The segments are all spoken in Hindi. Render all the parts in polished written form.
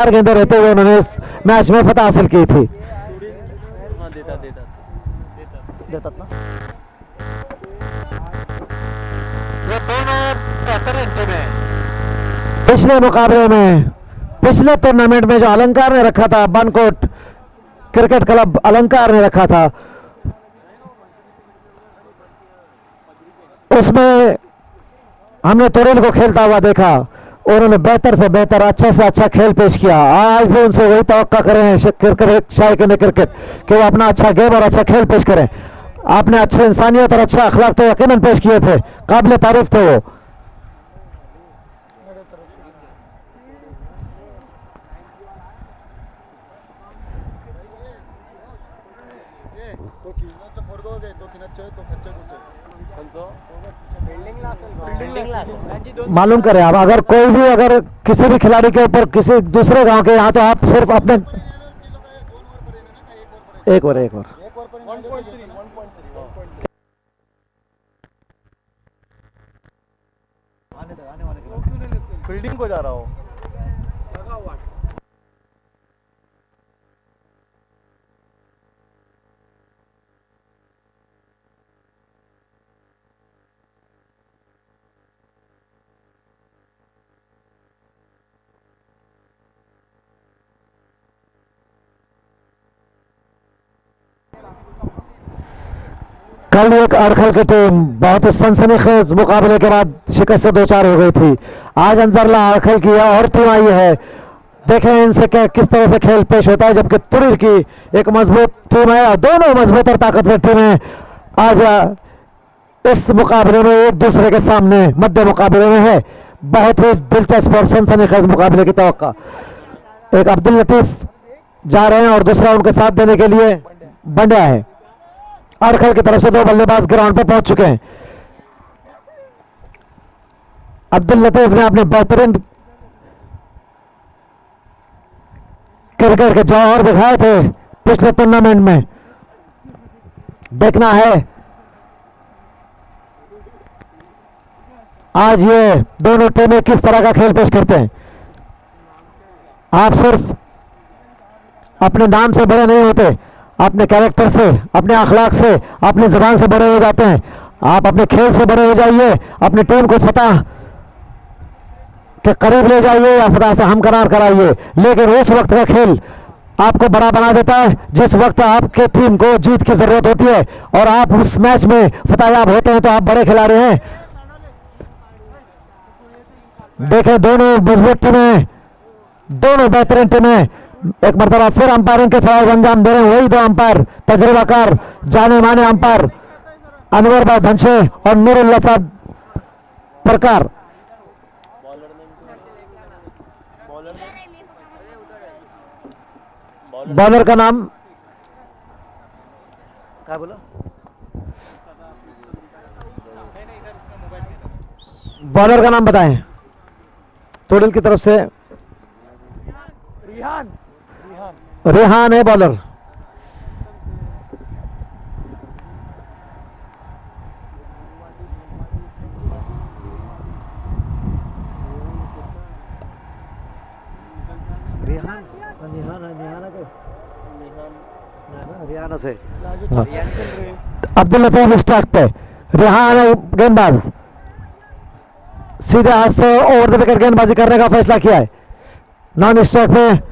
4 गेंदें रहते हुए उन्होंने इस मैच में फतह हासिल की थी। ये दोनों बेहतरीन टीमें पिछले मुकाबले में, पिछले टूर्नामेंट में जो अलंकार ने रखा था, बनकोट क्रिकेट क्लब अलंकार ने रखा था, उसमें हमने तोरेल को खेलता हुआ देखा। उन्होंने बेहतर से बेहतर, अच्छे से अच्छा खेल पेश किया। आज भी उनसे वही तवक्का करें क्रिकेट शायकीन क्रिकेट कि वो अपना अच्छा गेम और अच्छा खेल पेश करें। आपने अच्छी इंसानियत और अच्छा अखलाक तो यकीनन पेश किए थे, काबिल तारीफ थे वो। मालूम करें आप, अगर कोई भी अगर किसी भी खिलाड़ी के ऊपर किसी दूसरे गांव के यहाँ, तो आप सिर्फ अपने एक और फील्डिंग को जा रहा हो। कल एक अड़खल की टीम बहुत ही सनसनीखेज मुकाबले के बाद शिकस्त से 2-4 हो गई थी। आज अंजरला अड़खल की और टीम आई है, देखें इनसे क्या किस तरह से खेल पेश होता है। जबकि तुरीर की एक मजबूत टीम है और दोनों मजबूत और ताकतवर टीमें आज इस मुकाबले में एक दूसरे के सामने मध्य मुकाबले में है। बहुत ही दिलचस्प और सनसनीखेज मुकाबले की तवक्का। एक अब्दुल लतीफ जा रहे हैं और दूसरा उनके साथ देने के लिए बंडिया है। अड़खल की तरफ से 2 बल्लेबाज ग्राउंड पर पहुंच चुके हैं। अब्दुल लतीफ ने अपने बेहतरीन क्रिकेट के जौहर दिखाए थे पिछले टूर्नामेंट में। देखना है आज ये दोनों टीमें किस तरह का खेल पेश करते हैं। आप सिर्फ अपने नाम से बड़े नहीं होते, अपने कैरेक्टर से, अपने अखलाक से, अपनी ज़बान से बड़े हो जाते हैं। आप अपने खेल से बड़े हो जाइए, अपनी टीम को फतह के करीब ले जाइए या फतह से हमकरार कराइए। लेकिन उस वक्त का खेल आपको बड़ा बना देता है जिस वक्त आपके टीम को जीत की ज़रूरत होती है और आप उस मैच में फतहयाब होते हैं तो आप बड़े खिलाड़ी हैं। देखें दोनों मजबूत टीमें, दोनों बेहतरीन टीमें एक मरतबा फिर अंपायरिंग के फराज अंजाम दे रहे हैं। वही 2 अंपायर, तजुर्बाकार जाने माने अंपायर अनवर भाई धनशे और नूरुल्लाह साहब प्रकार। बॉलर का नाम क्या बोला? बॉलर का नाम बताएं। तोड़िल की तरफ से रेहान है बॉलर। रिहाना से अब्दुल लतीफ स्ट्राइक पे, रेहान गेंदबाज सीधे हाथ से ओवर द विकेट गेंदबाजी करने का फैसला किया है। नॉन स्ट्राइक पे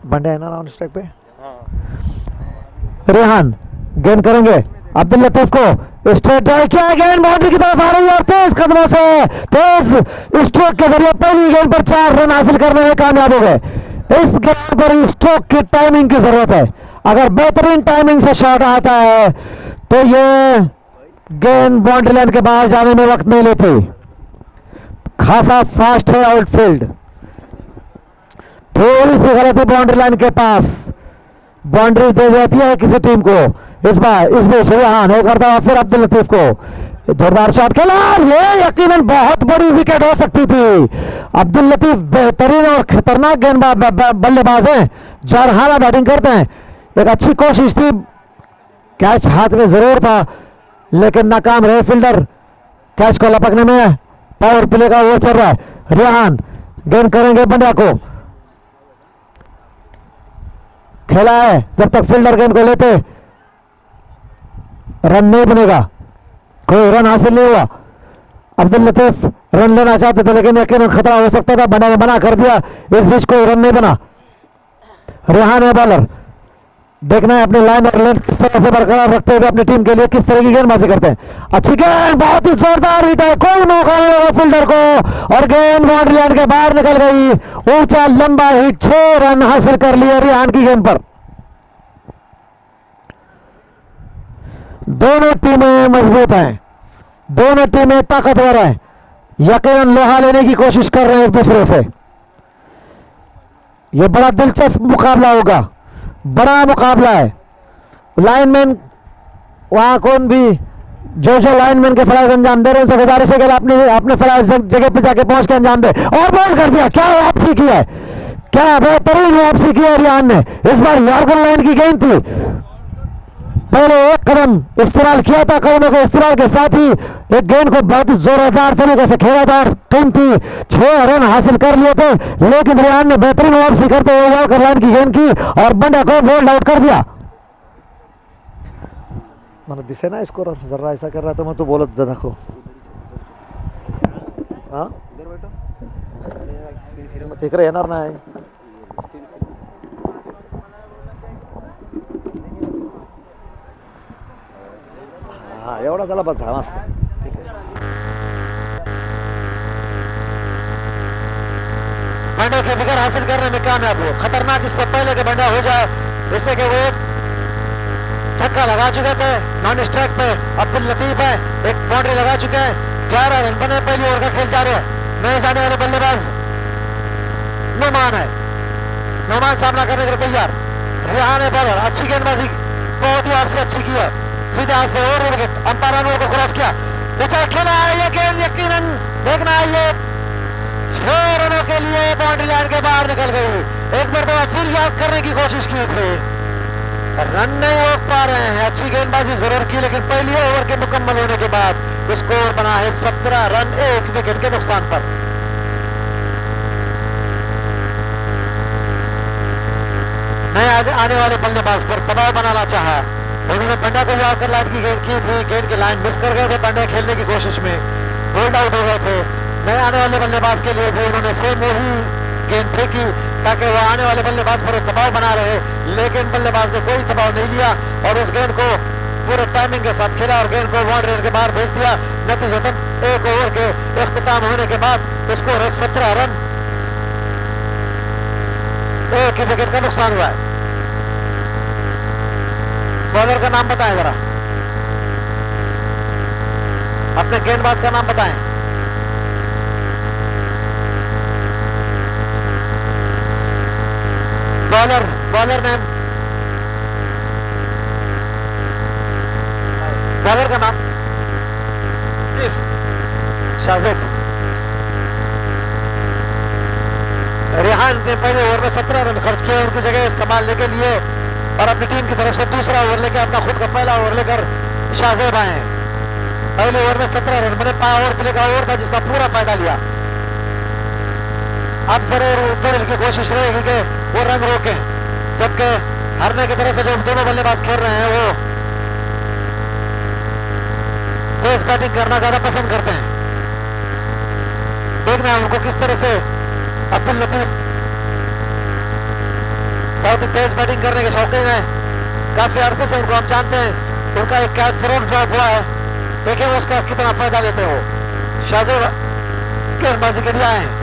बंडे है ना, नॉन स्ट्राइक पे रेहान गेंद करेंगे। अब्दुल लतीफ को स्ट्रेट ड्राइव किया, गेंद बाउंड्री की तरफ आ रही है और तेज कदमों से तेज स्ट्रोक के जरिए पहली गेंद पर 4 रन हासिल करने में कामयाब हो गए। इस गेंद पर स्ट्रोक की टाइमिंग की जरूरत है। अगर बेहतरीन टाइमिंग से शॉट आता है तो ये गेंद बाउंड्री लाइन के बाहर जाने में वक्त नहीं लेती। खासा फास्ट है आउटफील्ड। थोड़ी सी गलती बाउंड्री लाइन के पास बाउंड्री दे देती है किसी टीम को। इस बीच रेहान एक बार फिर अब्दुल लतीफ को जोरदार शॉट खेला, ये यकीनन बहुत बड़ी विकेट हो सकती थी। अब्दुल लतीफ बेहतरीन और खतरनाक गेंदबाज बल्लेबाज हैं, जारहाना बैटिंग करते हैं। एक अच्छी कोशिश थी, कैच हाथ में जरूर था लेकिन नाकाम रहे फील्डर कैच को लपकने में। पावर प्ले का ओवर चल रहा है। रेहान गेंद करेंगे बंडिया को, खेला है, जब तक फील्डर गेंद को लेते रन नहीं बनेगा, कोई रन हासिल नहीं हुआ। अब्दुल लतीफ रन लेना चाहते थे लेकिन यकीनन खतरा हो सकता था, बंडा ने मना कर दिया, इस बीच कोई रन नहीं बना। रेहान है बॉलर, देखना है अपनी लाइन और लेंथ किस तरह से बरकरार रखते हुए अपनी टीम के लिए किस तरह की गेंदबाजी करते हैं। अच्छी गेंद, बहुत ही जोरदार हिट है, कोई मौका नहीं लगा फील्डर को और गेंद बाउंड्री लाइन के बाहर निकल गई। ऊंचा लंबा हिट, 6 रन हासिल कर लिए रेहान की गेंद पर। दोनों टीमें मजबूत हैं, दोनों टीमें ताकतवर हैं, यकीनन लोहा लेने की कोशिश कर रहे हैं एक दूसरे से। यह बड़ा दिलचस्प मुकाबला होगा, बड़ा मुकाबला है। लाइनमैन वहां कौन भी जो लाइनमैन के फ्लाइज अंजाम दे रहे हैं उनसे गुजारिश है कि अपने फ्लाइज जगह पे जाके पहुंच के अंजाम दे। और बॉल कर दिया, क्या वापसी की है, क्या बेहतरीन वापसी की है रियान ने। इस बार यॉर्कर लाइन की गेंद थी, पहले एक कदम इस्तेमाल किया था, कदमों के इस्तेमाल के साथ ही एक गेंद को बहुत ही जोरदार तरीके से खेला था, टीम थी 6 रन हासिल कर लिए थे, लेकिन रियान ने बेहतरीन वापसी करते हुए यॉर्कर लाइन की गेंद की और बंडा को बोल्ड आउट कर दिया। मैंने दिसे ना स्कोर जरा ऐसा कर रहा था मैं तो बोलो देखो। हाँ देख रहे येणार नाही. हाँ एवढा झाला बस झाला असता. ठीक है. बंडे के विकेट हासिल करने में कामयाब हुए. खतरनाक इससे पहले के बंडा हो जाए इसलिए कि वो एक छक्का लगा चुके थे नॉन स्ट्राइक पे. अब्दुल लतीफ है एक बाउंड्री लगा चुके हैं. 11 रन बने. पहली ओवर का खेल जारी है. नए जाने वाले बल्लेबाज नोमान है. नोमान सामना करने के लिए तैयार. रेहान है बॉलर. अच्छी गेंदबाजी बहुत ही आपसे अच्छी की है. सीधे हाथ से और विकेट. अंपायर ने को क्रॉस किया. ऊंचा खेला है ये गेंद. यकीनन देखना है ये 6 रनों के लिए बाउंड्री लाइन के बाहर निकल गई. एक मरतबा फिर याद करने की कोशिश की थी. रन नहीं रोक पा रहे हैं. अच्छी गेंदबाजी जरूर की लेकिन पहली ओवर के मुकम्मल होने के बाद स्कोर बना है 17 रन 1 विकेट के नुकसान पर. नए आने वाले बल्लेबाज पर दबाव बनाना चाहा. उन्होंने बंडा को यॉर्कर लाइन की गेंद की थी. गेंद की लाइन मिस कर गए थे बंडा खेलने की कोशिश में. बोल्ड आउट हो गए थे. नए आने वाले बल्लेबाज के लिए भी उन्होंने सेम वही गेंद फेंकी ताकि वो आने वाले बल्लेबाज पर दबाव बना रहे. लेकिन बल्लेबाज ने कोई दबाव नहीं लिया और उस गेंद को पूरे टाइमिंग के साथ खेला और गेंद को बाउंड्री के बाहर भेज दिया. नतीजतन एक ओवर के इख्तिताम होने के बाद स्कोर है 17 रन 1 विकेट का नुकसान हुआ है. बॉलर का नाम बताएं जरा. अपने गेंदबाज का नाम बताएं. Bowler name. बॉलर का नाम शाहजेब. रेहान ने पहले ओवर में 17 रन खर्च किए उनकी जगह संभालने के लिए और अपनी टीम की तरफ से दूसरा ओवर लेकर अपना खुद का पहला ओवर लेकर शाहजेब आए. पहले ओवर में 17 रन बने. पावर प्ले का ओवर था जिसका पूरा फायदा लिया. अब जरूर दरिल की कोशिश रहेगी कि वो रन रोकें जबकि हारने की तरफ से जो दोनों बल्लेबाज खेल रहे हैं वो तेज बैटिंग करना ज्यादा पसंद करते हैं. देखना है उनको किस तरह से. अब्दुल लतीफ बहुत ही तेज बैटिंग करने के शौकीन है. काफी अरसे से उनको हम जानते हैं. उनका एक कैच जरूर ड्रॉप हुआ है. देखिए उसका कितना फायदा लेते हो. शाहजेब गेंदबाजी के लिए आए हैं.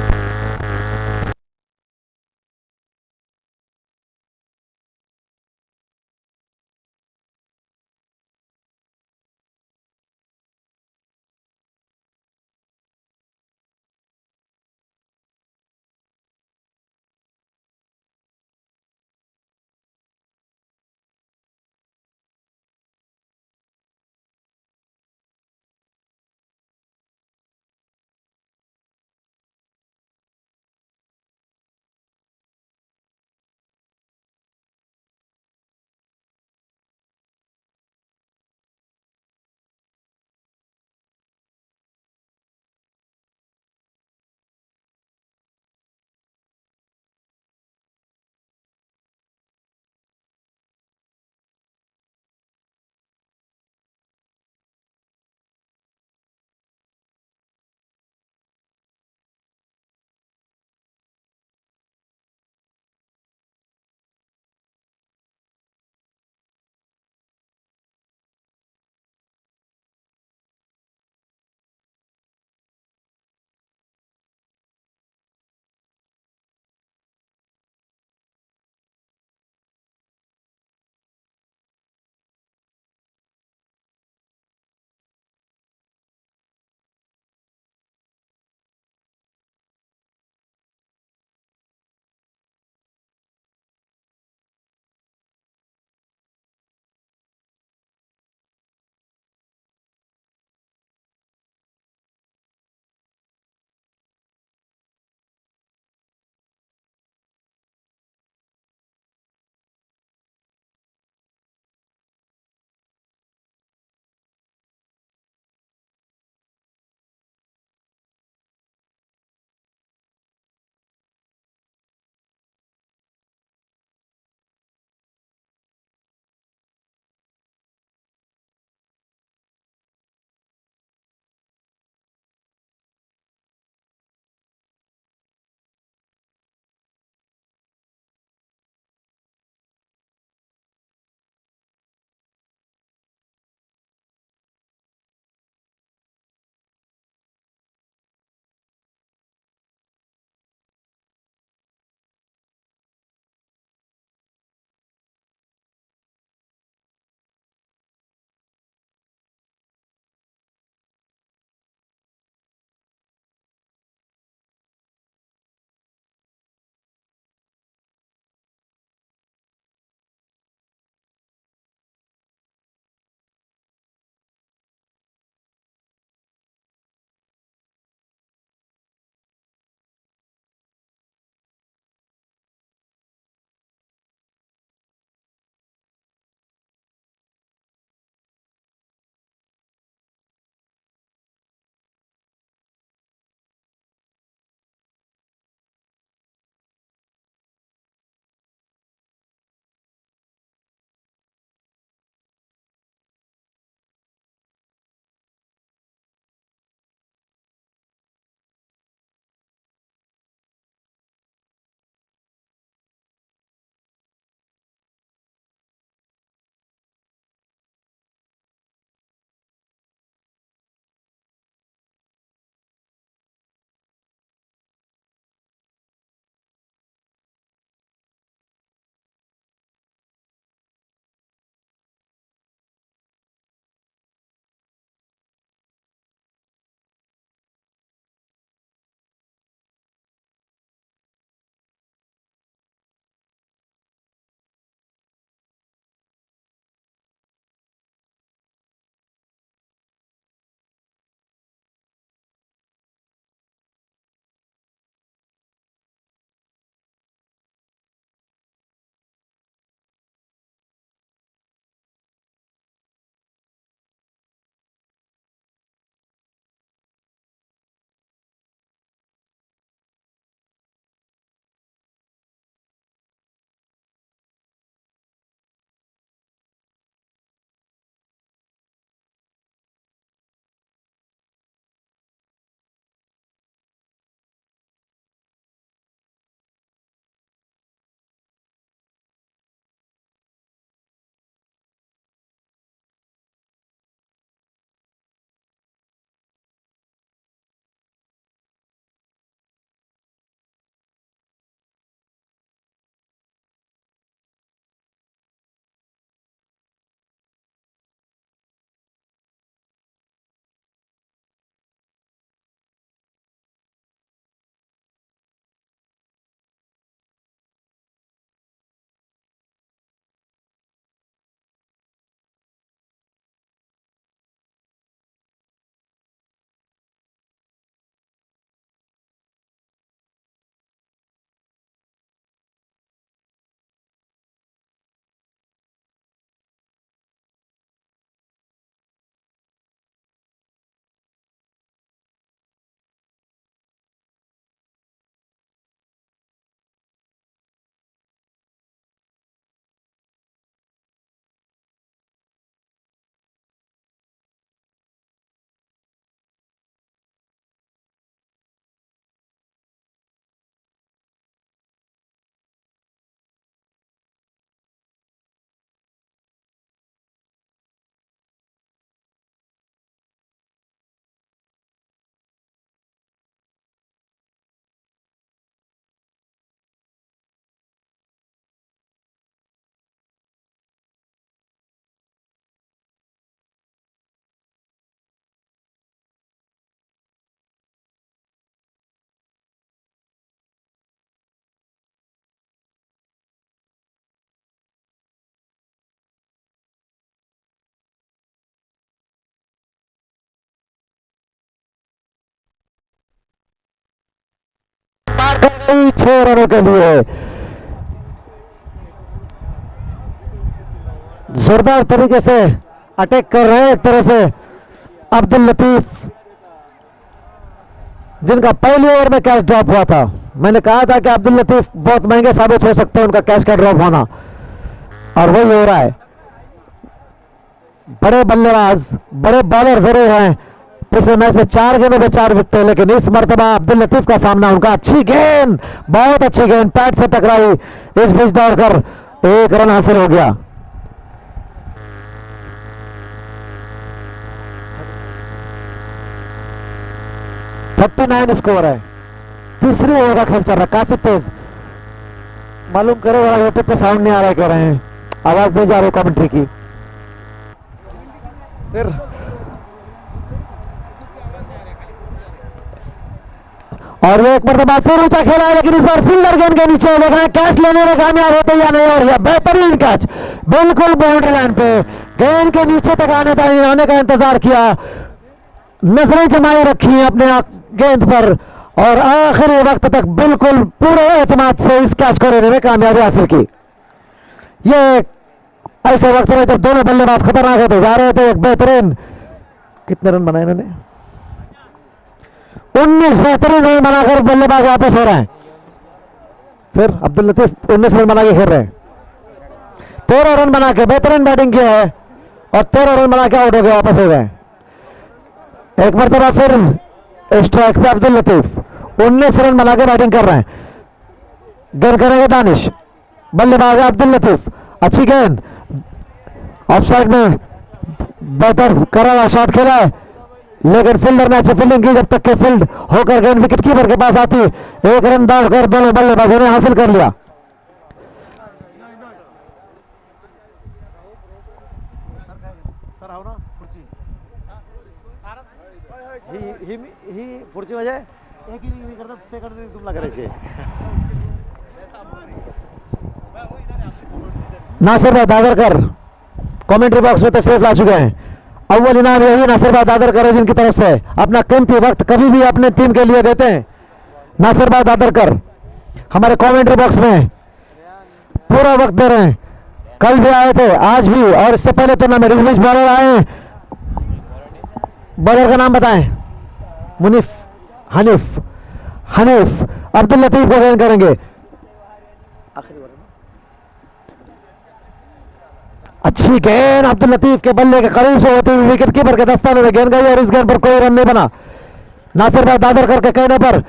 6 रनों के लिए। जोरदार तरीके से अटैक कर रहे हैं एक तरह से अब्दुल लतीफ, जिनका पहली ओवर में कैच ड्रॉप हुआ था। मैंने कहा था कि अब्दुल लतीफ बहुत महंगे साबित हो सकते हैं उनका कैच का ड्रॉप होना, और वही हो रहा है। बड़े बल्लेबाज, बड़े बॉलर जरूर हैं। पिछले मैच में 4 गेंदों में 4 विकेट, लेकिन इस मर्तबा अब्दुल लतीफ का सामना उनका। अच्छी गेंद, बहुत अच्छी गेंद, पैड से टकराई, इस बीच दौड़कर 1 रन हासिल हो गया। $39 स्कोर है। तीसरी ओवर का खेल चल रहा है, काफी तेज। मालूम करो जरा, यूट्यूब पे साउंड नहीं आ रहा है, कह रहे हैं आवाज नहीं जा रही कमेंट्री की। फिर और ये एक मरतबा फिर ऊंचा खेला है, लेकिन इस बार फील्डर गेंद के नीचे देख रहे हैं कैच लेने में कामयाब होते या नहीं। और यह बेहतरीन कैच, बिल्कुल बाउंड्री लाइन पे गेंद के नीचे तक आने का इंतजार किया, नजरें जमाई रखी अपने गेंद पर, और आखिरी वक्त तक बिल्कुल पूरे एतमाद से इस कैच को लेने में कामयाबी हासिल की। ये ऐसे वक्त में जब दोनों बल्लेबाज खतरनाक होते जा रहे थे, एक बेहतरीन, कितने रन बनाए इन्होंने? 19 बेहतरीन रन बनाकर बल्लेबाज वापस हो रहे हैं। फिर अब्दुल लतीफ 19 रन बना के खेल रहे हैं। 13 रन बना के बेहतरीन बैटिंग किया है, और 13 रन बना के आउट हो गए, वापस हो गए। एक मरतबा फिर स्ट्राइक पे अब्दुल लतीफ 19 रन बना के बैटिंग कर रहे हैं। गेंद करेंगे दानिश, बल्लेबाज है अब्दुल लतीफ, अच्छी गेंद, ऑफ साइड में बेहतर करा हुआ शॉट खेला है, लेकिन फील्डर ने अच्छी फील्डिंग की, जब तक के फील्ड होकर गेंद विकेट कीपर के पास आती, 1 रन दौड़कर दोनों बल्लेबाजों ने हासिल कर लिया। पुढची म्हणजे एक इनिंग करतात, सेकंड इनिंग तुम्हाला करायची। नासिर भाई दादरकर कमेंट्री बॉक्स में तशरीफ ला चुके हैं। अव्वल इनाम यही नासिर भाई दादरकर है, जिनकी तरफ से अपना कीमती वक्त कभी भी अपने टीम के लिए देते हैं। नासिर भाई दादरकर हमारे कमेंट्री बॉक्स में पूरा वक्त दे रहे हैं, कल भी आए थे, आज भी, और इससे पहले तो ना रिजविश बॉलर आए। बॉलर का नाम बताएं? मुनीफ, हनीफ, हनीफ अब्दुल लतीफ को गेंद करेंगे। अच्छी गेंद भाई अब्दुल लतीफ के बल्ले के करीब से होती हुई विकेट कीपर के दस्ताने में गेंद गई और इस गेंद पर कोई रन नहीं बना। नासिर भाई दादरकर के कहने पर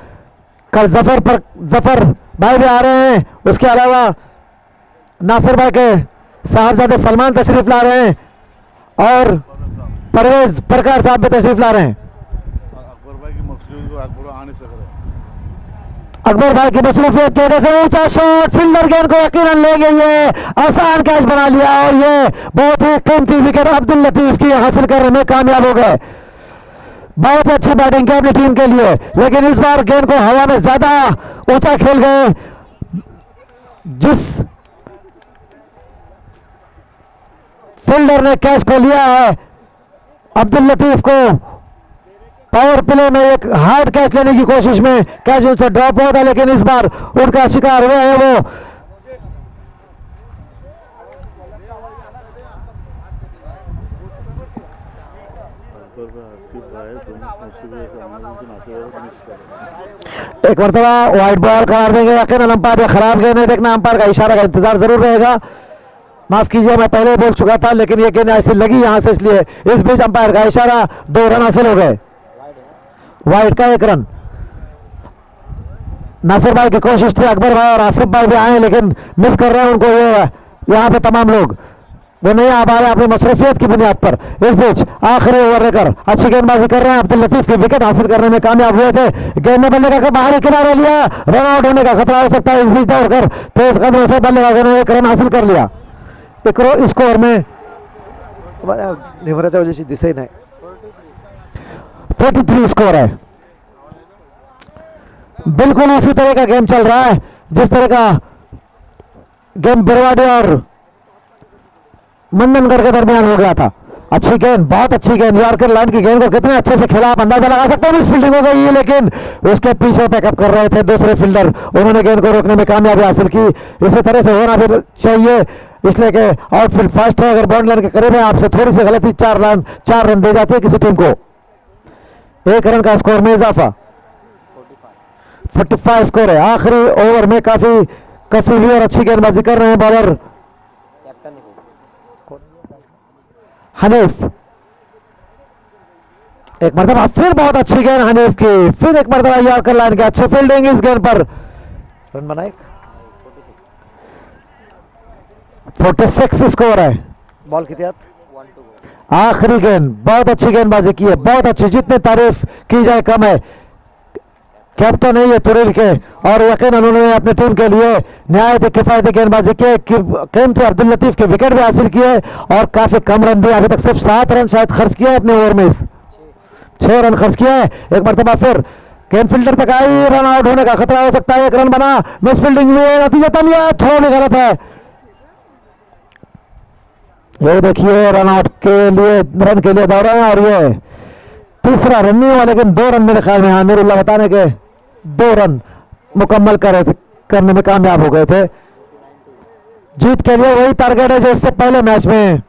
कल जफर भाई भी आ रहे हैं, उसके अलावा नासिर भाई के साहबजादे सलमान तशरीफ ला रहे हैं और परवेज प्रकार साहब भी तशरीफ ला रहे हैं। अकबर भाई की मसरूफियत की वजह से ऊंचा शॉट, फील्डर गेंद को यकीनन ले गई है, आसान कैच बना लिया और ये बहुत ही कीमती विकेट अब्दुल लतीफ की हासिल करने में कामयाब हो गए। बहुत अच्छी बैटिंग की अपनी टीम के लिए, लेकिन इस बार गेंद को हवा में ज्यादा ऊंचा खेल गए। जिस फील्डर ने कैच को लिया है अब्दुल लतीफ को पावर प्ले में एक हार्ड कैच लेने की कोशिश में कैच उनसे ड्रॉप हुआ था, लेकिन इस बार उनका शिकार हुए हैं वो एक मरतबा वाइट बॉल करार देंगे यकीनन अंपायर। या खराब गेंद है, देखना अंपायर का इशारा का इंतजार जरूर रहेगा। माफ कीजिए, मैं पहले बोल चुका था, लेकिन ये गेंद ऐसी लगी यहां से, इसलिए इस बीच अंपायर का इशारा, 2 रन हासिल हो गए। वाइट का 1 रन। नासिर भाई की कोशिश थी, अकबर भाई और आसिफ भाई भी आए, लेकिन मिस कर रहे हैं उनको ये यहाँ पे तमाम लोग, वो नहीं आ पा रहे अपनी मसरूफियत की बुनियाद पर। इस बीच आखिरी ओवर लेकर अच्छी गेंदबाजी कर रहे हैं अब्दुल लतीफ के विकेट हासिल करने में कामयाब हुए थे। गेंद में बल्ले का बाहरी किनारा लिया, रन आउट होने का खतरा हो सकता है। इस बीच दौड़कर तेज कदमों से बल्लेबाजों ने 1 रन हासिल कर लिया। स्कोर में दिसे नहीं, 43 स्कोर है। बिल्कुल उसी तरह का गेम चल रहा है जिस तरह का गेम बिरवाड़ी और मंदनगढ़ के दरमियान हो गया था। अच्छी गेंद, बहुत अच्छी गेंद, यॉर्कर लाइन की गेंद को कितने अच्छे से खेला, आप अंदाजा लगा सकते हैं। मिस फील्डिंग हो गई, लेकिन उसके पीछे बैकअप कर रहे थे दूसरे फील्डर, उन्होंने गेंद को रोकने में कामयाबी हासिल की। इसी तरह से होना भी चाहिए, इसलिए कि आउटफील्ड फास्ट है, अगर बाउंड्री लाइन के करीब है, आपसे थोड़ी सी गलती 4 रन दे जाती है किसी टीम को। 1 रन का स्कोर में इजाफा, 45 स्कोर है। आखिरी ओवर में काफी कसी हुई और अच्छी गेंदबाजी कर रहे हैं बॉलर हनीफ। एक मरतबा फिर बहुत अच्छी गेंद हनीफ की, फिर एक मरतबा यॉर्कर लाइन की, अच्छी फील्डिंग इस गेंद पर। रन बनाए 46 स्कोर है। बॉल की आखिरी गेंद, बहुत अच्छी गेंदबाजी की है, बहुत अच्छी, जितनी तारीफ की जाए कम है। कैप्टन है ये तुरिल के, और यकीन उन्होंने अपनी टीम के लिए नहायत किफायती गेंदबाजी की, कीमती अब्दुल लतीफ के विकेट भी हासिल किए और काफी कम रन दिए। अभी तक सिर्फ 7 रन शायद खर्च किया अपने ओवर में, 6 रन खर्च किया है। एक मरतबा फिर गेंद फील्डर तक आई, रन आउट होने का खतरा हो सकता है। 1 रन बना, मिस फील्डिंग हुई, नतीजा लिया, थोड़ा भी गलत है। ये देखिए रन आउट के लिए, रन के लिए दौड़ रहे हैं, और ये तीसरा रन नहीं हुआ, लेकिन 2 रन मेरे ख्याल में आमिरुल्लाह बताने के 2 रन मुकम्मल करने में कामयाब हो गए थे। जीत के लिए वही टारगेट है जो इससे पहले मैच में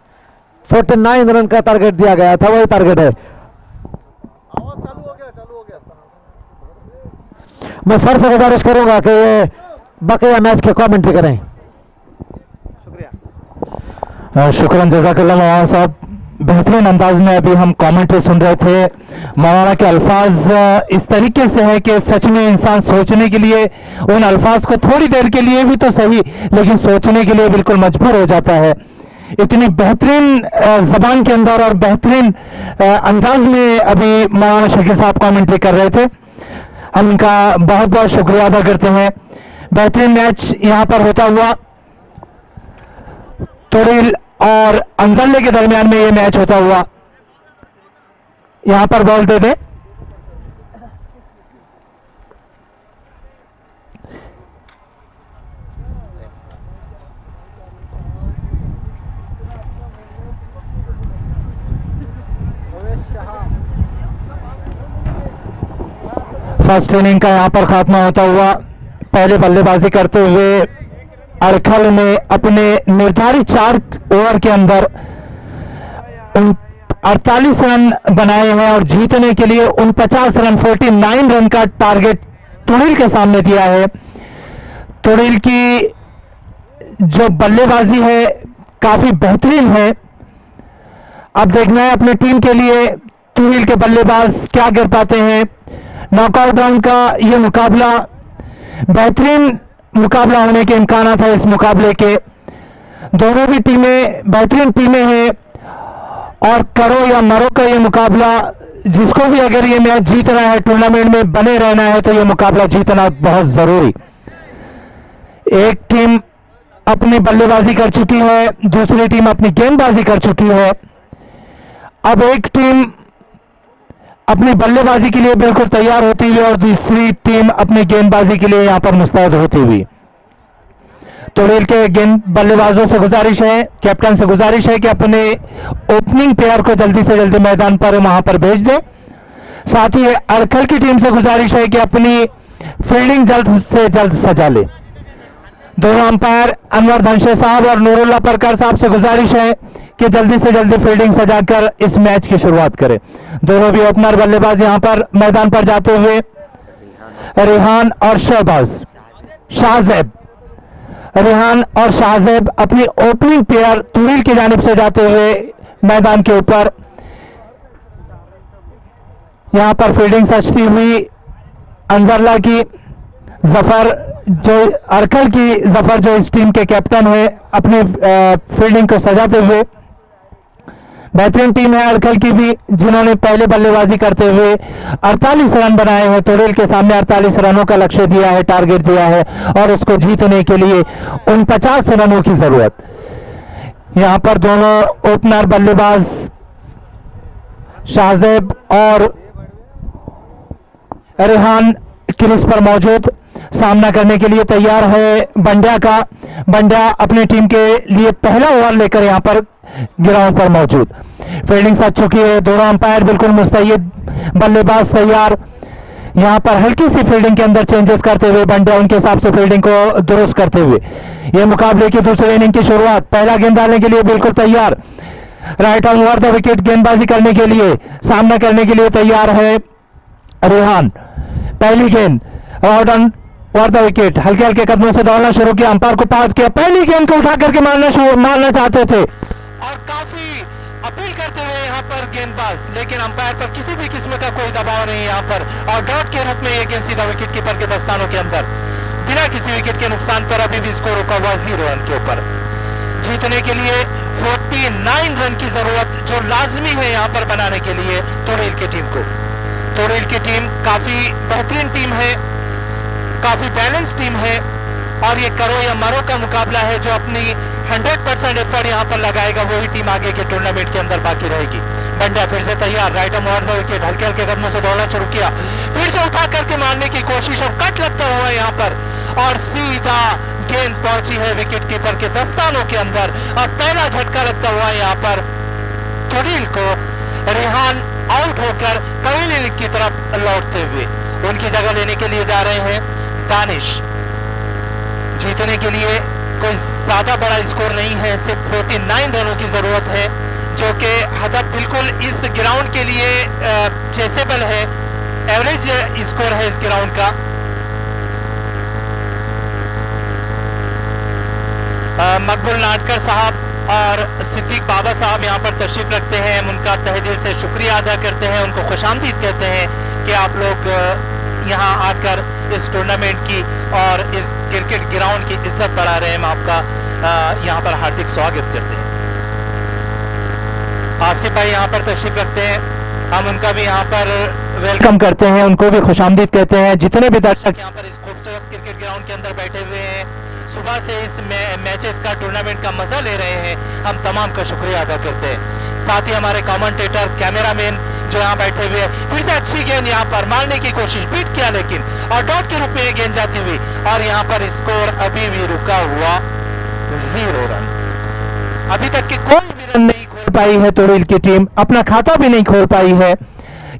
49 रन का टारगेट दिया गया था, वही टारगेट है। मैं सर से गुजारिश करूंगा कि ये बकिया मैच के कमेंट्री करें। शुक्रिया जज़ाकल्लाह मौलाना साहब, बेहतरीन अंदाज में अभी हम कमेंट्री सुन रहे थे। मौलाना के अल्फाज इस तरीके से है कि सच में इंसान सोचने के लिए उन अल्फाज को थोड़ी देर के लिए भी तो सही, लेकिन सोचने के लिए बिल्कुल मजबूर हो जाता है। इतनी बेहतरीन जबान के अंदर और बेहतरीन अंदाज में अभी मौलाना शकील साहब कमेंट्री कर रहे थे, हम उनका बहुत बहुत शुक्रिया अदा करते हैं। बेहतरीन मैच यहाँ पर होता हुआ, तुरिल और अंजरले के दरमियान में ये मैच होता हुआ, यहां पर बॉल दे दे। फर्स्ट इनिंग का यहां पर खात्मा होता हुआ, पहले बल्लेबाजी करते हुए अरखल ने अपने निर्धारित 4 ओवर के अंदर 48 रन बनाए हैं और जीतने के लिए 49 रन 49 रन का टारगेट तुरिल के सामने दिया है। तुरिल की जो बल्लेबाजी है काफी बेहतरीन है। अब देखना है अपनी टीम के लिए तुरिल के बल्लेबाज क्या कर पाते हैं। नॉकआउट राउंड का ये मुकाबला बेहतरीन मुकाबला होने के इम्कान है। इस मुकाबले के दोनों भी टीमें बेहतरीन टीमें हैं और करो या मरो का ये मुकाबला, जिसको भी अगर ये मैच जीतना है, टूर्नामेंट में बने रहना है, तो ये मुकाबला जीतना बहुत जरूरी। एक टीम अपनी बल्लेबाजी कर चुकी है, दूसरी टीम अपनी गेंदबाजी कर चुकी है। अब एक टीम अपनी बल्लेबाजी के लिए बिल्कुल तैयार होती हुई और दूसरी टीम अपनी गेंदबाजी के लिए यहां पर मुस्तैद होती हुई। तुरिल के गेंद बल्लेबाजों से गुजारिश है, कैप्टन से गुजारिश है कि अपने ओपनिंग प्लेयर को जल्दी से जल्दी मैदान पर वहां पर भेज दें। साथ ही अरखल की टीम से गुजारिश है कि अपनी फील्डिंग जल्द से जल्द सजा ले। दोनों अंपायर अनवर धनशे साहब और नूरुल्लाह परकर साहब से गुजारिश है कि जल्दी से जल्दी फील्डिंग सजाकर इस मैच की शुरुआत करें। दोनों भी ओपनर बल्लेबाज यहां पर मैदान पर जाते हुए, रेहान और शहबाज शाहजेब, रेहान और शाहजेब अपनी ओपनिंग प्लेयर तुरिल की जानिब से जाते हुए मैदान के ऊपर यहां पर फील्डिंग सजती हुई अंजरला की, जफर जो अरखल की, जफर जो इस टीम के कैप्टन है, अपनी फील्डिंग को सजाते हुए। बेहतरीन टीम है अरखल की भी, जिन्होंने पहले बल्लेबाजी करते हुए 48 रन बनाए हैं। तुरिल के सामने 48 रनों का लक्ष्य दिया है, टारगेट दिया है, और उसको जीतने के लिए 49 रनों की जरूरत। यहां पर दोनों ओपनर बल्लेबाज शाहजेब और रेहान क्रीज पर मौजूद। सामना करने के लिए तैयार है बंड्या का। बंड्या अपनी टीम के लिए पहला ओवर लेकर यहां पर ग्राउंड पर मौजूद। फील्डिंग सच चुकी है, दोनों अंपायर बिल्कुल मुस्तैद, बल्लेबाज तैयार। यहां पर हल्की सी फील्डिंग के अंदर चेंजेस करते हुए बंड्या उनके हिसाब से फील्डिंग को दुरुस्त करते हुए यह मुकाबले की दूसरे इनिंग की शुरुआत। पहला गेंद डालने के लिए बिल्कुल तैयार, right on over the wicket गेंदबाजी करने के लिए, सामना करने के लिए तैयार है रेहान। पहली गेंद out on over the wicket, हल्के हल्के कदमों से दौड़ना शुरू किया, अंपायर को पास किया, पहली गेंद को उठा करके मारना चाहते थे और काफी अपील करते हुए यहाँ पर गेंदबाज, लेकिन अंपायर पर किसी भी किस्म का कोई दबाव नहीं यहाँ पर और डॉट के रूप में यह गेंद सीधा विकेट कीपर के दस्तानों के अंदर बिना किसी विकेट के नुकसान पर अभी भी स्कोर रुका हुआ 0 रन के ऊपर। जीतने के लिए 49 रन की जरूरत जो लाजमी है यहाँ पर बनाने के लिए तोड़ेल की टीम को। तोड़ेल की टीम काफी बेहतरीन टीम है, काफी बैलेंस टीम है और ये करो या मरो का मुकाबला है। जो अपनी 100% एफर्ट यहाँ पर लगाएगा वही टीम आगे के टूर्नामेंट के अंदर बाकी रहेगी। बंड्या फिर से तैयार, right on over the wicket, हल्के हल्के कदमों से दौड़ना शुरू किया, फिर से उठा करके मारने की कोशिश और कट लगता हुआ यहाँ पर और सीधा गेंद पहुंची है विकेट कीपर के दस्तानों के अंदर और पहला झटका लगता हुआ यहाँ पर तोड़ेल को। रेहान आउट होकर कविल की तरफ लौटते हुए उनकी जगह लेने के लिए जा रहे हैं दानिश। जीतने के लिए कोई ज्यादा बड़ा स्कोर नहीं है, सिर्फ 49 रनों की जरूरत है जो कि हदफ बिल्कुल इस ग्राउंड के लिए चेसेबल है, एवरेज स्कोर है इस ग्राउंड का। मकबूल नाटकर साहब और सिद्दीक बाबा साहब यहाँ पर तशरीफ रखते हैं, हम उनका तहे दिल से शुक्रिया अदा करते हैं, उनको खुशामदीद कहते हैं कि आप लोग यहाँ आकर इस टूर्नामेंट की और इस क्रिकेट ग्राउंड की इज्जत बढ़ा रहे हैं। हम आपका यहाँ पर हार्दिक स्वागत करते हैं। आसिफ भाई यहाँ पर तशरीफ रखते हैं, हम उनका भी यहाँ पर वेलकम करते हैं, उनको भी खुशामदीद कहते हैं। जितने भी दर्शक यहाँ पर इस खूबसूरत क्रिकेट ग्राउंड के अंदर बैठे हुए हैं, सुबह से इस मैचेस का टूर्नामेंट का मजा ले रहे हैं, हम तमाम का शुक्रिया अदा करते हैं। साथ ही हमारे कमेंटेटर, कैमरामैन जो यहाँ बैठे हुए हैं। फिर से अच्छी गेंद यहाँ पर मारने की कोशिश, बीट किया लेकिन और डॉट के रूप में ये गेंद जाती हुई और यहाँ पर स्कोर अभी भी रुका हुआ 0 रन। अभी तक की कोई भी रन नहीं खोल पाई है तोड़ेल की टीम, अपना खाता भी नहीं खोल पाई है,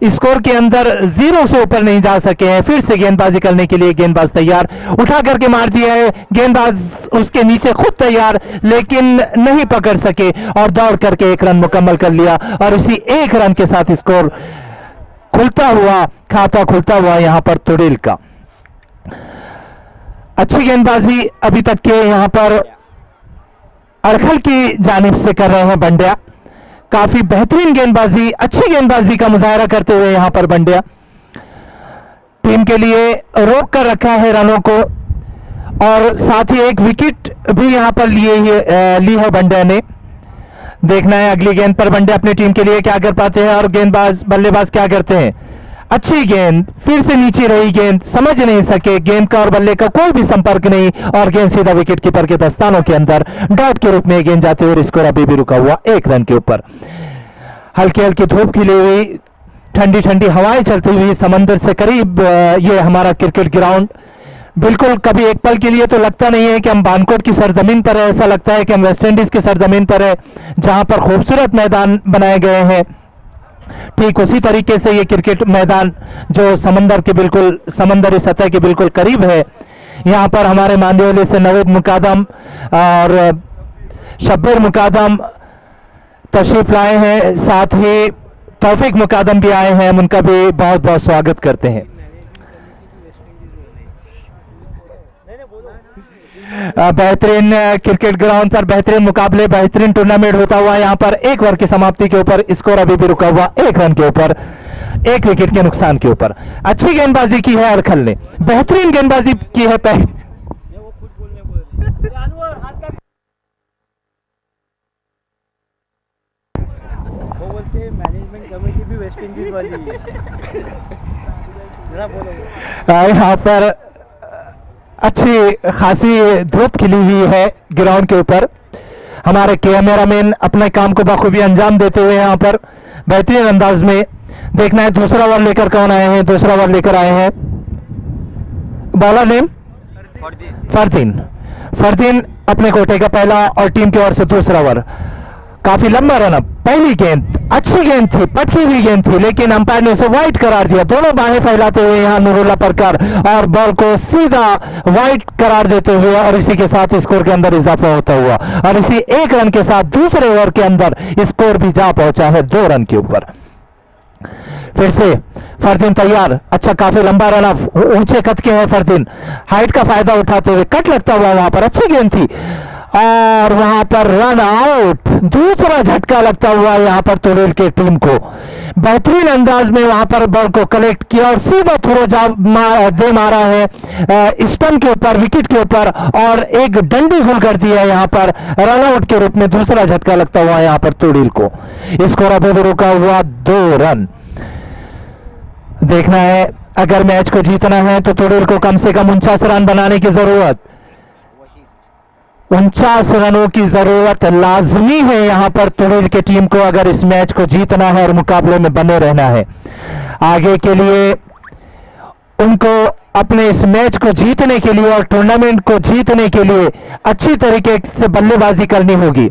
स्कोर के अंदर 0 से ऊपर नहीं जा सके हैं। फिर से गेंदबाजी करने के लिए गेंदबाज तैयार, उठा करके मार दिया है, गेंदबाज उसके नीचे खुद तैयार लेकिन नहीं पकड़ सके और दौड़ करके 1 रन मुकम्मल कर लिया और इसी 1 रन के साथ स्कोर खुलता हुआ, खाता खुलता हुआ यहां पर तोड़ेल का। अच्छी गेंदबाजी अभी तक के यहां पर अड़खल की जानिब से कर रहे हैं बंड्या, काफी बेहतरीन गेंदबाजी, अच्छी गेंदबाजी का मुजाहरा करते हुए यहां पर बंड्या टीम के लिए रोक कर रखा है रनों को और साथ ही एक विकेट भी यहां पर ली है बंड्या ने। देखना है अगली गेंद पर बंड्या अपनी टीम के लिए क्या कर पाते हैं और गेंदबाज बल्लेबाज क्या करते हैं। अच्छी गेंद, फिर से नीचे रही गेंद, समझ नहीं सके, गेंद का और बल्ले का कोई भी संपर्क नहीं और गेंद सीधा विकेट कीपर के दस्तानों के अंदर डॉट के रूप में गेंद जाते हुए स्कोर अभी भी रुका हुआ 1 रन के ऊपर। हल्की हल्की धूप खिली हुई, ठंडी ठंडी हवाएं चलती हुई, समंदर से करीब ये हमारा क्रिकेट ग्राउंड। बिल्कुल कभी एक पल के लिए तो लगता नहीं है कि हम बानकोट की सरजमीन पर है, ऐसा लगता है कि हम वेस्ट इंडीज की सरजमीन पर है जहां पर खूबसूरत मैदान बनाए गए हैं। ठीक उसी तरीके से ये क्रिकेट मैदान जो समंदर के बिल्कुल समंदरी सतह के बिल्कुल करीब है, यहाँ पर हमारे मांदेवली से नवेद मुकादम और शब्बीर मुकादम तशरीफ लाए हैं, साथ ही तौफीक मुकादम भी आए हैं, हम उनका भी बहुत बहुत स्वागत करते हैं। बेहतरीन क्रिकेट ग्राउंड पर बेहतरीन मुकाबले, बेहतरीन टूर्नामेंट होता हुआ यहाँ पर 1 ओवर की समाप्ति के ऊपर स्कोर अभी भी रुका हुआ 1 रन के ऊपर, 1 विकेट के नुकसान के ऊपर। अच्छी गेंदबाजी की है अड़खल ने, बेहतरीन गेंदबाजी की है मैनेजमेंट कमेटी भी वेस्ट इंडीज वाली है। यहाँ पर अच्छी खासी धूप खिली हुई है ग्राउंड के ऊपर, हमारे कैमरामैन अपने काम को बखूबी अंजाम देते हुए यहाँ पर बेहतरीन अंदाज में। देखना है दूसरा ओवर लेकर कौन आए हैं, दूसरा ओवर लेकर आए हैं बॉलर नेम फरदीन फरदीन अपने कोटे का पहला और टीम की ओर से दूसरा ओवर। काफी लंबा रन। पहली गेंद अच्छी गेंद थी, पटकी हुई गेंद थी, लेकिन अंपायर ने उसे वाइड करार दिया। दोनों बाहें फैलाते हुए यहां नूरुल्लाह परकार और बॉल को सीधा वाइड करार देते हुए और इसी के साथ स्कोर के अंदर इजाफा होता हुआ और इसी एक रन के साथ दूसरे ओवर के अंदर स्कोर भी जा पहुंचा है 2 रन के ऊपर। फिर से फरदीन तैयार। अच्छा, काफी लंबा रन ऑफ, ऊंचे कद के हैं फरदीन, हाइट का फायदा उठाते हुए कट लगता हुआ वहां पर अच्छी गेंद थी और वहां पर रन आउट। दूसरा झटका लगता हुआ यहां पर तोड़ेल के टीम को। बेहतरीन अंदाज में वहां पर बॉल को कलेक्ट किया और सीधा थ्रो दे मारा है स्टंप के ऊपर, विकेट के ऊपर और एक डंडी गुल कर दिया यहां पर रन आउट के रूप में। दूसरा झटका लगता हुआ यहां पर तोड़ेल को। स्कोर अभी भी रुका हुआ 2 रन। देखना है, अगर मैच को जीतना है तो तोड़ेल को कम से कम 49 रन बनाने की जरूरत, 49 रनों की जरूरत लाजमी है यहां पर तोड़ेल की टीम को, अगर इस मैच को जीतना है और मुकाबले में बने रहना है। आगे के लिए उनको अपने इस मैच को जीतने के लिए और टूर्नामेंट को जीतने के लिए अच्छी तरीके से बल्लेबाजी करनी होगी।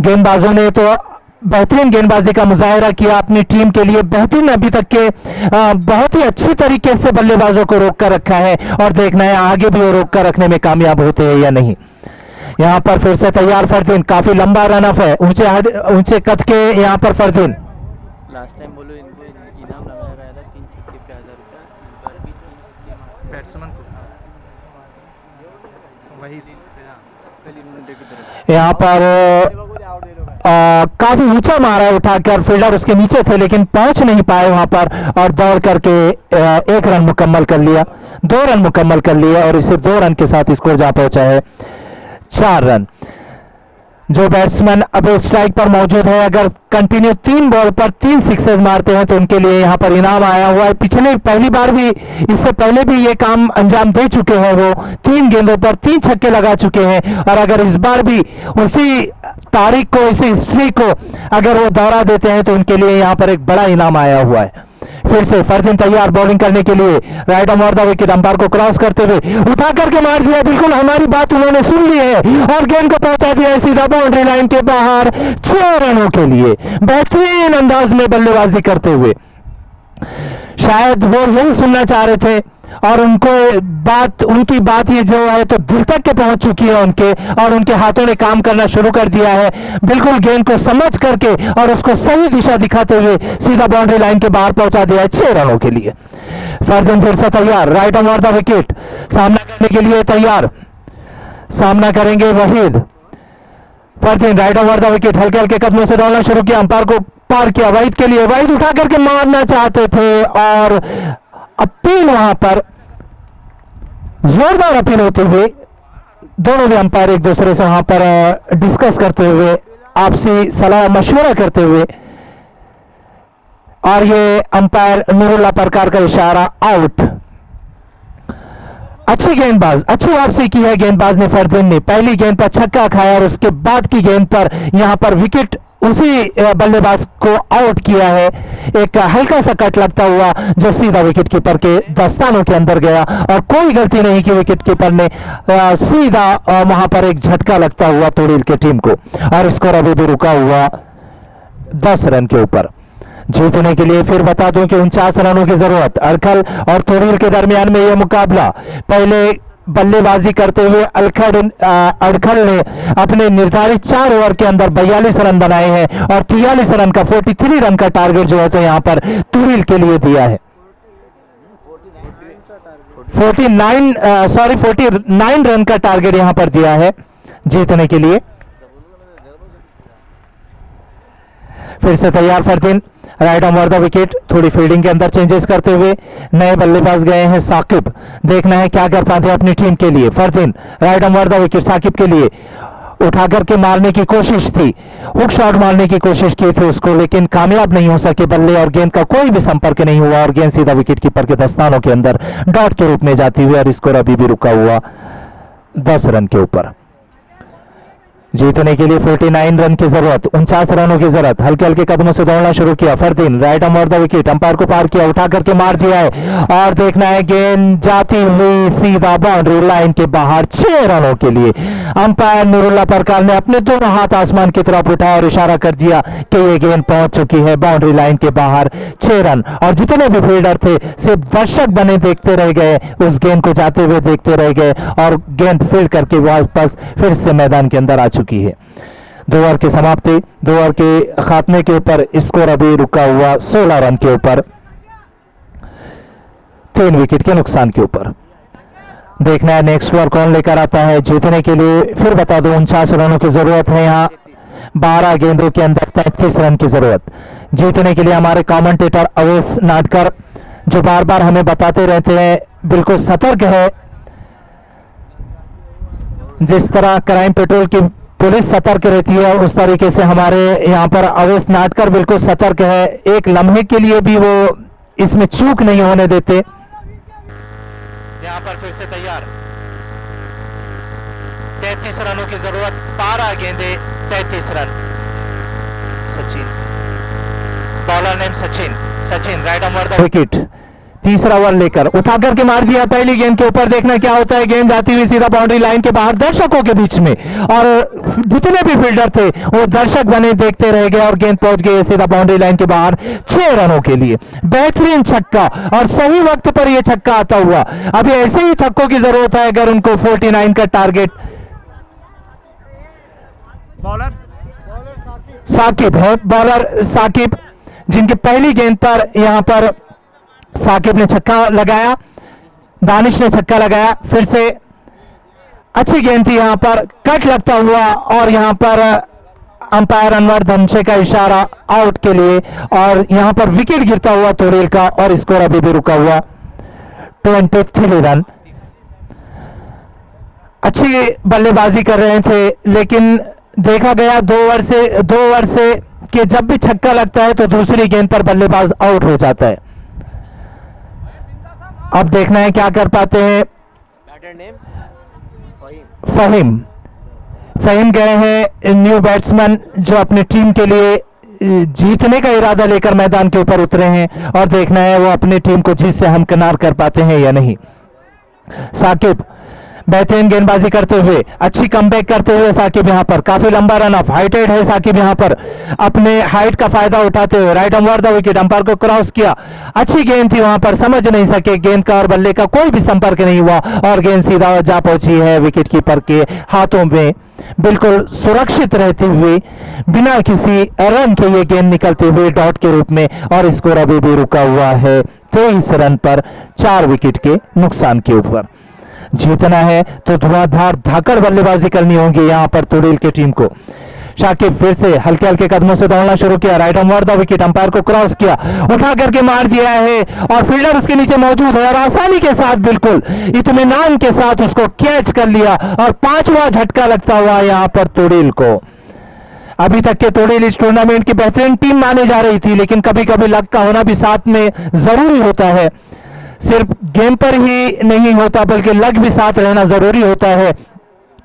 गेंदबाजों ने तो बेहतरीन गेंदबाजी का मुजाहिरा किया अपनी टीम के लिए, बेहतरीन अभी तक के बहुत ही अच्छी तरीके से बल्लेबाजों को रोक कर रखा है और देखना है आगे भी वो रोक कर रखने में कामयाब होते हैं या नहीं। यहां पर फिर से तैयार फरदीन, काफी लंबा रन ऑफ है, ऊंचे कद के यहां पर फरदीन। लास्ट टाइम बोलो इनको इनाम लगाया गया था 3 छक्के पे 1000 रुपया, इस बार भी 3 छक्के बैट्समैन को वही यहाँ पर काफी ऊंचा मारा है उठाकर, फील्डर उसके नीचे थे लेकिन पहुंच नहीं पाए वहां पर और दौड़ करके 1 रन मुकम्मल कर लिया, 2 रन मुकम्मल कर लिए और इसे 2 रन के साथ स्कोर जा पहुंचा है 4 रन। जो बैट्समैन अब स्ट्राइक पर मौजूद है, अगर कंटिन्यू 3 बॉल पर 3 सिक्सेस मारते हैं तो उनके लिए यहां पर इनाम आया हुआ है। पहली बार भी, इससे पहले भी ये काम अंजाम दे चुके हैं, वो 3 गेंदों पर 3 छक्के लगा चुके हैं और अगर इस बार भी उसी तारीख को, इसी स्ट्रीक को अगर वो दोहरा देते हैं तो उनके लिए यहां पर एक बड़ा इनाम आया हुआ है। फिर से फरदीन तैयार बॉलिंग करने के लिए, right on over the wicket, umpire को क्रॉस करते हुए उठा करके मार दिया। बिल्कुल हमारी बात उन्होंने सुन ली है और गेंद को पहुंचा दिया सीधा बाउंड्री लाइन के बाहर 6 रनों के लिए। बेहतरीन अंदाज में बल्लेबाजी करते हुए, शायद वो यही सुनना चाह रहे थे और उनकी बात ये जो है तो दिल तक के पहुंच चुकी है उनके, और उनके हाथों ने काम करना शुरू कर दिया है बिल्कुल गेंद को समझ करके और उसको सही दिशा दिखाते हुए सीधा बाउंड्री लाइन के बाहर पहुंचा दिया है 6 रनों के लिए। फरदीन फिर से तैयार, right on over the wicket, सामना करने के लिए तैयार, सामना करेंगे Waheed. Fardeen right over the wicket, हल्के हल्के कदमों से दौड़ना शुरू किया, अंपायर को पार किया वहीद के लिए, वहीद उठा करके मारना चाहते थे और अपील वहां पर जोरदार अपील होते हुए दोनों भी अंपायर एक दूसरे से वहां पर डिस्कस करते हुए, आपसी सलाह मशवरा करते हुए और ये अंपायर नूरुल्लाह परकार का इशारा आउट। अच्छी गेंदबाज, अच्छी वापसी की है गेंदबाज ने फरदीन ने, पहली गेंद पर छक्का खाया और उसके बाद की गेंद पर यहां पर विकेट उसी बल्लेबाज को आउट किया है। एक हल्का सा कट लगता हुआ जो सीधा विकेट कीपर के दस्तानों के अंदर गया और कोई गलती नहीं की विकेट कीपर ने, सीधा वहां पर एक झटका लगता हुआ तोड़ेल की टीम को और स्कोर अभी भी रुका हुआ 10 रन के ऊपर। जीतने के लिए फिर बता दूं कि 49 रनों की जरूरत। अड़खल और तोड़ेल के दरमियान में यह मुकाबला, पहले बल्लेबाजी करते हुए अड़खल ने अपने निर्धारित 4 ओवर के अंदर 42 रन बनाए हैं और 43 रन का 43 रन का टारगेट जो है तो यहां पर तोड़ेल के लिए दिया है। 49 रन का टारगेट यहां पर दिया है जीतने के लिए। फिर से तैयार Fardeen, right on over the wicket, थोड़ी फील्डिंग के अंदर चेंजेस करते हुए नए बल्लेबाज गए हैं साकिब। देखना है क्या कर पाते हैं अपनी टीम के लिए। Fardeen right on over the wicket, Saqib के लिए उठा करके मारने की कोशिश थी, हुक शॉट मारने की कोशिश की थी उसको, लेकिन कामयाब नहीं हो सके बल्ले और गेंद का कोई भी संपर्क नहीं हुआ और गेंद सीधा विकेट कीपर के दस्तानों के अंदर डॉट के रूप में जाती हुई और स्कोर अभी भी रुका हुआ 10 रन के ऊपर। जीतने के लिए 49 रन की जरूरत, 49 रनों की जरूरत। हल्के हल्के कदमों से दौड़ना शुरू किया Fardeen, right arm over the wicket, umpire को पार किया, उठा करके मार दिया है और देखना है गेंद जाती हुई सीधा बाउंड्री लाइन के बाहर 6 रनों के लिए। अंपायर नूरुल्लाह परकाल ने अपने दोनों हाथ आसमान की तरफ उठाया और इशारा कर दिया कि ये गेंद पहुंच चुकी है बाउंड्री लाइन के बाहर, 6 रन। और जितने भी फील्डर थे सिर्फ दर्शक बने देखते रह गए, उस गेंद को जाते हुए देखते रह गए और गेंद फील्ड करके वापस फिर से मैदान के अंदर आ चुकी है। 2 ओवर की समाप्ति, 2 ओवर के खात्मे के ऊपर स्कोर अभी रुका हुआ 16 रन के ऊपर, 3 विकेट के नुकसान के ऊपर। देखना है नेक्स्ट ओवर कौन लेकर आता है। जीतने के लिए फिर बता दो 49 रनों की जरूरत है, यहाँ 12 गेंदों के अंदर 33 रन की जरूरत। जीतने के लिए हमारे कमेंटेटर अवेश नाटकर जो बार बार हमें बताते रहते हैं बिल्कुल सतर्क है, जिस तरह क्राइम पेट्रोल की पुलिस सतर्क रहती है उस तरीके से हमारे यहाँ पर अवेश नाटकर बिल्कुल सतर्क है। एक लम्हे के लिए भी वो इसमें चूक नहीं होने देते। यहाँ पर फिर से तैयार, 33 रनों की जरूरत, 12 गेंदे 33 run. Sachin, bowler name Sachin, Sachin right arm over the wicket, तीसरा ओवर लेकर उठा करके मार दिया पहली गेंद के ऊपर। देखना क्या होता है, गेंद जाती हुई सीधा बाउंड्री लाइन के बाहर दर्शकों के बीच में, और जितने भी फील्डर थे वो दर्शक बने देखते रह गए और गेंद पहुंच गई सीधा बाउंड्री लाइन के बाहर 6 रनों के लिए। बेहतरीन छक्का और सही वक्त पर यह छक्का आता हुआ। अभी ऐसे ही छक्कों की जरूरत है अगर उनको 49 का टारगेट। बॉलर साकिब है, बॉलर साकिब, जिनकी पहली गेंद पर यहां पर साकिब ने छक्का लगाया, दानिश ने छक्का लगाया। फिर से अच्छी गेंद थी, यहां पर कट लगता हुआ और यहां पर अंपायर अनवर धनशे का इशारा आउट के लिए, और यहां पर विकेट गिरता हुआ तोड़ेल का और स्कोर अभी भी रुका हुआ 23 रन। अच्छी बल्लेबाजी कर रहे थे लेकिन देखा गया 2 ओवर से कि जब भी छक्का लगता है तो दूसरी गेंद पर बल्लेबाज आउट हो जाता है। अब देखना है क्या कर पाते हैं। बैटर नेम फहीम गए हैं न्यू बैट्समैन जो अपनी टीम के लिए जीतने का इरादा लेकर मैदान के ऊपर उतरे हैं, और देखना है वो अपनी टीम को जीत से हमकिनार कर पाते हैं या नहीं। साकिब बेहतरीन गेंदबाजी करते हुए, अच्छी कमबैक करते हुए साकिब यहां पर काफी लंबा रन ऑफ, हाइटेड है साकिब यहां पर अपने हाइट का फायदा उठाते हुए right arm over the wicket, umpire को क्रॉस किया। अच्छी गेंद थी, वहां पर समझ नहीं सके, गेंद का और बल्ले का कोई भी संपर्क नहीं हुआ और गेंद सीधा जा पहुंची है विकेट कीपर के हाथों में, बिल्कुल सुरक्षित रहते हुए बिना किसी रन के ये गेंद निकलते हुए डॉट के रूप में, और स्कोर अभी भी रुका हुआ है 23 रन पर 4 विकेट के नुकसान के ऊपर। जीतना है तो धुआंधार धाकड़ बल्लेबाजी करनी होगी यहां पर तोड़ेल की टीम को। शाकिब फिर से हल्के हल्के कदमों से दौड़ना शुरू किया, right arm over the wicket, umpire को क्रॉस किया, उठा करके मार दिया है और फील्डर उसके नीचे मौजूद है और आसानी के साथ बिल्कुल इत्मीनान के साथ उसको कैच कर लिया और 5वां झटका लगता हुआ यहां पर तोड़ेल को। अभी तक के तोड़ेल इस टूर्नामेंट की बेहतरीन टीम मानी जा रही थी, लेकिन कभी कभी लक का होना भी साथ में जरूरी होता है। सिर्फ गेम पर ही नहीं होता बल्कि लक भी साथ रहना जरूरी होता है,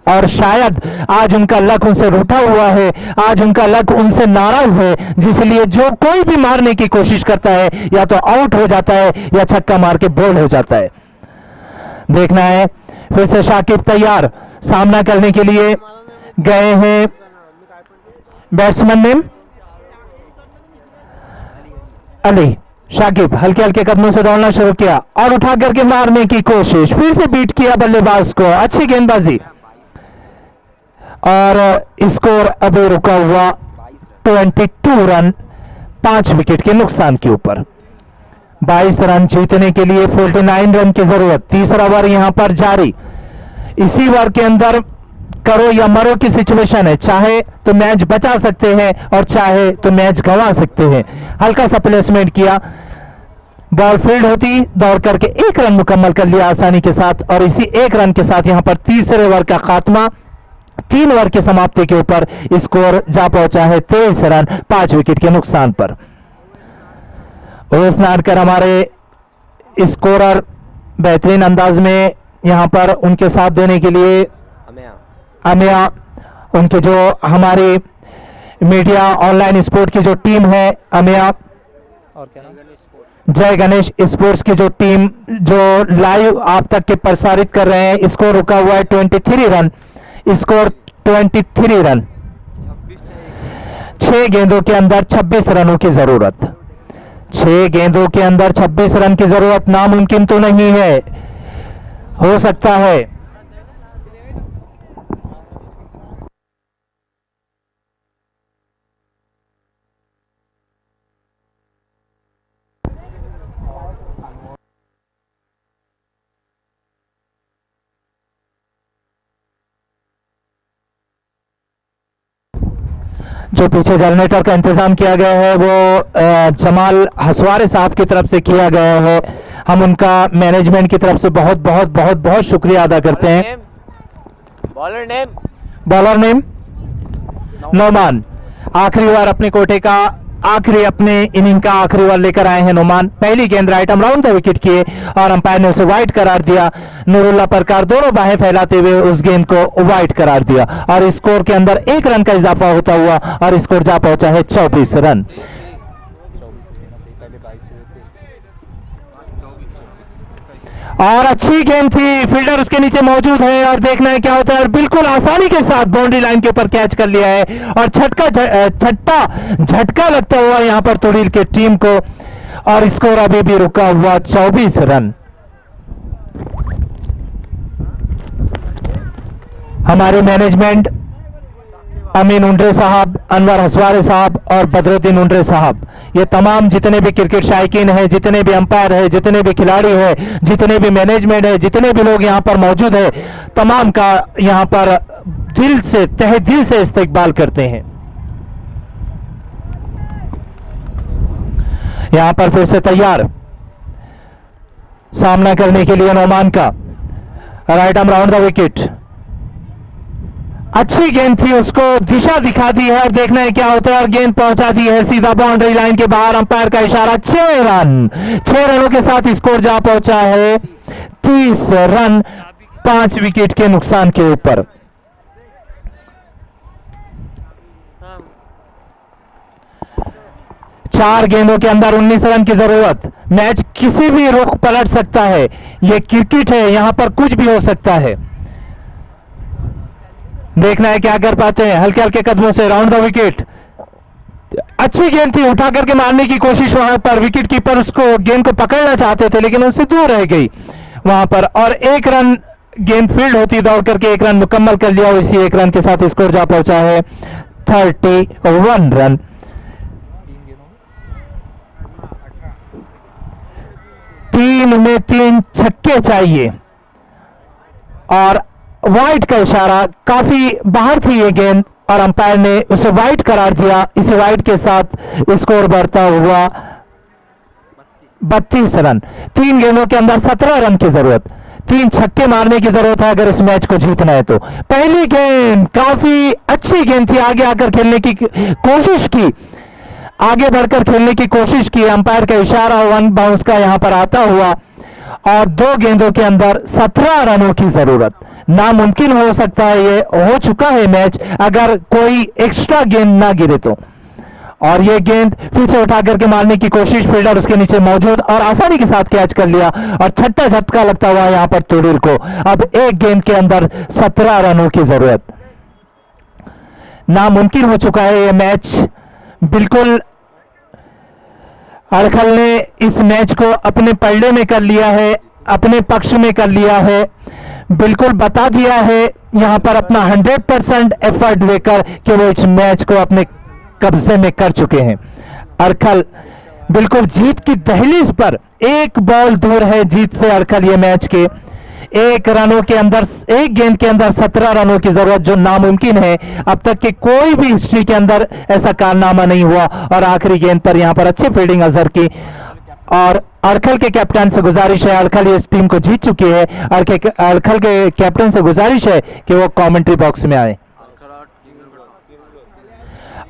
और शायद आज उनका लक उनसे रूठा हुआ है, आज उनका लक उनसे नाराज है, जिसलिए जो कोई भी मारने की कोशिश करता है या तो आउट हो जाता है या छक्का मार के बोल्ड हो जाता है। देखना है फिर से शाकिब तैयार सामना करने के लिए गए हैं बैट्समैन नेम अली। शाकिब हल्के हल्के कदमों से दौड़ना शुरू किया और उठा करके मारने की कोशिश, फिर से बीट किया बल्लेबाज को, अच्छी गेंदबाजी, और स्कोर अभी रुका हुआ 22 रन 5 विकेट के नुकसान के ऊपर। 22 रन जीतने के लिए 49 रन की जरूरत। तीसरा ओवर यहां पर जारी, इसी ओवर के अंदर करो या मरो की सिचुएशन है, चाहे तो मैच बचा सकते हैं और चाहे तो मैच गंवा सकते हैं। हल्का सा प्लेसमेंट किया, बॉल फील्ड होती, दौड़ करके 1 रन मुकम्मल कर लिया आसानी के साथ, और इसी 1 रन के साथ यहां पर तीसरे ओवर का खात्मा, 3 ओवर की समाप्ति के ऊपर स्कोर जा पहुंचा है 23 रन 5 विकेट के नुकसान पर। ओवेस नाटकर हमारे स्कोरर बेहतरीन अंदाज में यहां पर उनके साथ देने के लिए अमिया उनके जो हमारी मीडिया ऑनलाइन स्पोर्ट की जो टीम है अमिया और क्या नाम, जय गणेश स्पोर्ट्स की जो टीम जो लाइव आप तक के प्रसारित कर रहे हैं। स्कोर रुका हुआ है 23 रन, स्कोर 23 रन, 6 गेंदों के अंदर 26 रनों की जरूरत। 6 गेंदों के अंदर 26 रन की जरूरत नामुमकिन तो नहीं है, हो सकता है। जो पीछे जनरेटर का इंतजाम किया गया है वो जमाल हसवारे साहब की तरफ से किया गया है। हम उनका मैनेजमेंट की तरफ से बहुत बहुत बहुत बहुत शुक्रिया अदा करते हैं। बॉलर नेम नोमान, आखिरी बार अपने कोटे का अपने इनिंग का आखिरी ओवर लेकर आए हैं नोमान। पहली गेंद right arm round the wicket किए और अंपायर ने उसे वाइड करार दिया। नूरुल्लाह परकार दोनों बाहें फैलाते हुए उस गेंद को वाइड करार दिया और स्कोर के अंदर 1 रन का इजाफा होता हुआ और स्कोर जा पहुंचा है 24 रन। और अच्छी गेंद थी, फील्डर उसके नीचे मौजूद है और देखना है क्या होता है। और बिल्कुल आसानी के साथ बाउंड्री लाइन के ऊपर कैच कर लिया है और छठा झटका लगता हुआ यहां पर तुड़ील के टीम को और स्कोर अभी भी रुका हुआ 24 रन। हमारे मैनेजमेंट अमीन उंड्रे साहब, अनवर हसवारे साहब और बदरुद्दीन उंड्रे साहब, ये तमाम जितने भी क्रिकेट शायकीन है, जितने भी अंपायर है, जितने भी खिलाड़ी है, जितने भी मैनेजमेंट है, जितने भी लोग यहां पर मौजूद है, तमाम का यहां पर दिल से तहे दिल से इस्तकबाल करते हैं। यहां पर फिर से तैयार सामना करने के लिए नोमान का right arm round the wicket. अच्छी गेंद थी, उसको दिशा दिखा दी है और देखना है क्या होता है और गेंद पहुंचा दी है सीधा बाउंड्री लाइन के बाहर। अंपायर का इशारा, 6 रनों के साथ स्कोर जा पहुंचा है 30 रन 5 विकेट के नुकसान के ऊपर। चार गेंदों के अंदर 19 रन की जरूरत। मैच किसी भी रुख पलट सकता है, यह क्रिकेट है, यहां पर कुछ भी हो सकता है। देखना है क्या कर पाते हैं। हल्के हल्के कदमों से राउंड द विकेट। अच्छी गेंद थी, उठा करके मारने की कोशिश वहां पर विकेट कीपर उसको गेंद को पकड़ना चाहते थे लेकिन उससे दूर रह गई वहां पर और 1 रन गेंद फील्ड होती दौड़ करके 1 रन मुकम्मल कर लिया और इसी 1 रन के साथ स्कोर जा पहुंचा है 31 रन। तीन में 3 छक्के चाहिए और वाइड का इशारा, काफी बाहर थी ये गेंद और अंपायर ने उसे वाइड करार दिया। इस वाइड के साथ स्कोर बढ़ता हुआ 32 रन। 3 गेंदों के अंदर 17 रन की जरूरत, 3 छक्के मारने की जरूरत है अगर इस मैच को जीतना है तो। पहली गेंद काफी अच्छी गेंद थी, आगे आकर खेलने की कोशिश की, आगे बढ़कर खेलने की कोशिश की। अंपायर का इशारा 1 बाउंस का यहां पर आता हुआ और 2 गेंदों के अंदर 17 रनों की जरूरत। नामुमकिन हो सकता है, ये हो चुका है मैच अगर कोई एक्स्ट्रा गेंद ना गिरे तो। और ये गेंद फिर से उठा करके मारने की कोशिश, फील्डर उसके नीचे मौजूद और आसानी के साथ कैच कर लिया और छठा झटका लगता हुआ यहां पर तुड़ील को। अब 1 गेंद के अंदर 17 रनों की जरूरत। नामुमकिन हो चुका है ये मैच। बिल्कुल अड़खल ने इस मैच को अपने पलड़े में कर लिया है, अपने पक्ष में कर लिया है, बिल्कुल बता दिया है यहां पर अपना 100% एफर्ट लेकर कि वो इस मैच को अपने कब्जे में कर चुके हैं। अड़खल बिल्कुल जीत की दहलीज पर, 1 बॉल दूर है जीत से अड़खल ये मैच के। 1 रनों के अंदर, 1 गेंद के अंदर 17 रनों की जरूरत जो नामुमकिन है। अब तक के कोई भी हिस्ट्री के अंदर ऐसा कारनामा नहीं हुआ और आखिरी गेंद पर यहां पर अच्छी फील्डिंग अजहर की और अड़खल के कैप्टन से गुजारिश है, अड़खल इस टीम को जीत चुकी है, अड़खल के कैप्टन से गुजारिश है कि वो कमेंट्री बॉक्स में आए।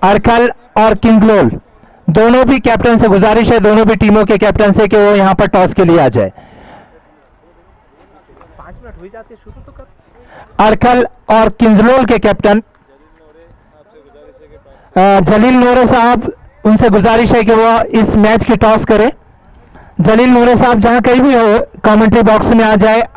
अड़खल और किंगलोल दोनों भी कैप्टन से गुजारिश है, दोनों भी टीमों के कैप्टन से कि वो यहां पर टॉस के लिए आ जाए। 5 मिनट हो जाते शुरू तो कर। अड़खल और किंगलोल के कैप्टन जलील नूरे साहब, उनसे गुजारिश है कि वो इस मैच की टॉस करें। जलील नूरे साहब जहां कहीं भी हो कमेंट्री बॉक्स में आ जाए।